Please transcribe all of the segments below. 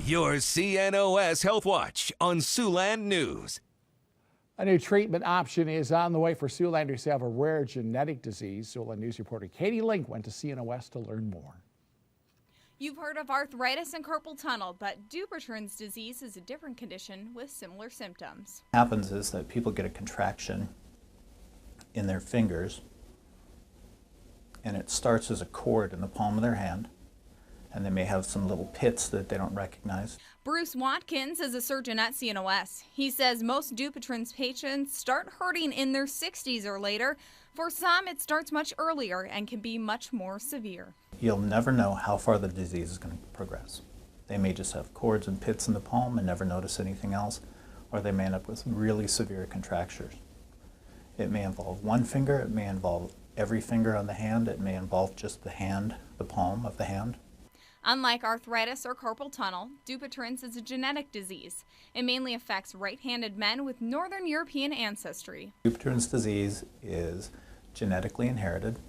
Your CNOS Health Watch on Siouxland News. A new treatment option is on the way for Siouxlanders who have a rare genetic disease. Siouxland News reporter Katie Link went to CNOS to learn more. You've heard of arthritis and carpal tunnel, but Dupuytren's disease is a different condition with similar symptoms. What happens is that people get a contraction in their fingers, and it starts as a cord in the palm of their hand, and they may have some little pits that they don't recognize. Bruce Watkins is a surgeon at CNOS. He says most Dupuytren's patients start hurting in their 60s or later. For some, it starts much earlier and can be much more severe. You'll never know how far the disease is going to progress. They may just have cords and pits in the palm and never notice anything else, or they may end up with really severe contractures. It may involve one finger, it may involve every finger on the hand, it may involve just the hand, the palm of the hand. Unlike arthritis or carpal tunnel, Dupuytren's is a genetic disease. It mainly affects right-handed men with Northern European ancestry. Dupuytren's disease is genetically inherited.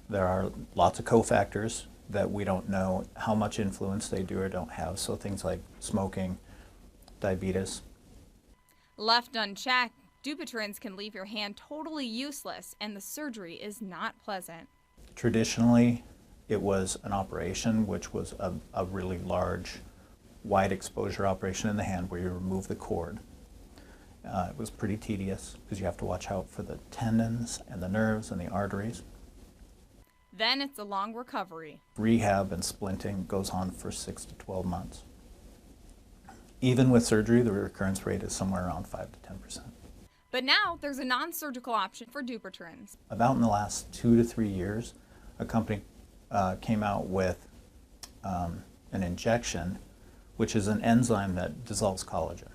There are lots of cofactors that we don't know how much influence they do or don't have, so things like smoking, diabetes. Left unchecked, Dupuytren's can leave your hand totally useless, and the surgery is not pleasant. Traditionally, it was an operation which was a really large, wide exposure operation in the hand where you remove the cord. It was pretty tedious because you have to watch out for the tendons and the nerves and the arteries. Then it's a long recovery. Rehab and splinting goes on for 6 to 12 months. Even with surgery, the recurrence rate is somewhere around 5 to 10%. But now there's a non-surgical option for Dupuytren's. About in the last 2 to 3 years, a company came out with an injection, which is an enzyme that dissolves collagen.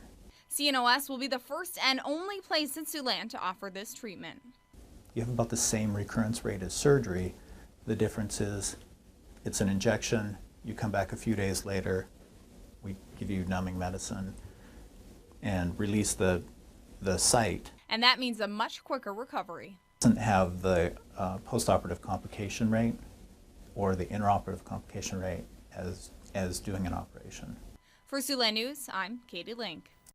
CNOS will be the first and only place in Siouxland to offer this treatment. You have about the same recurrence rate as surgery. The difference is it's an injection, you come back a few days later, we give you numbing medicine and release the site. And that means a much quicker recovery. It doesn't have the postoperative complication rate or the intraoperative complication rate as doing an operation. For Siouxland News, I'm Katie Link.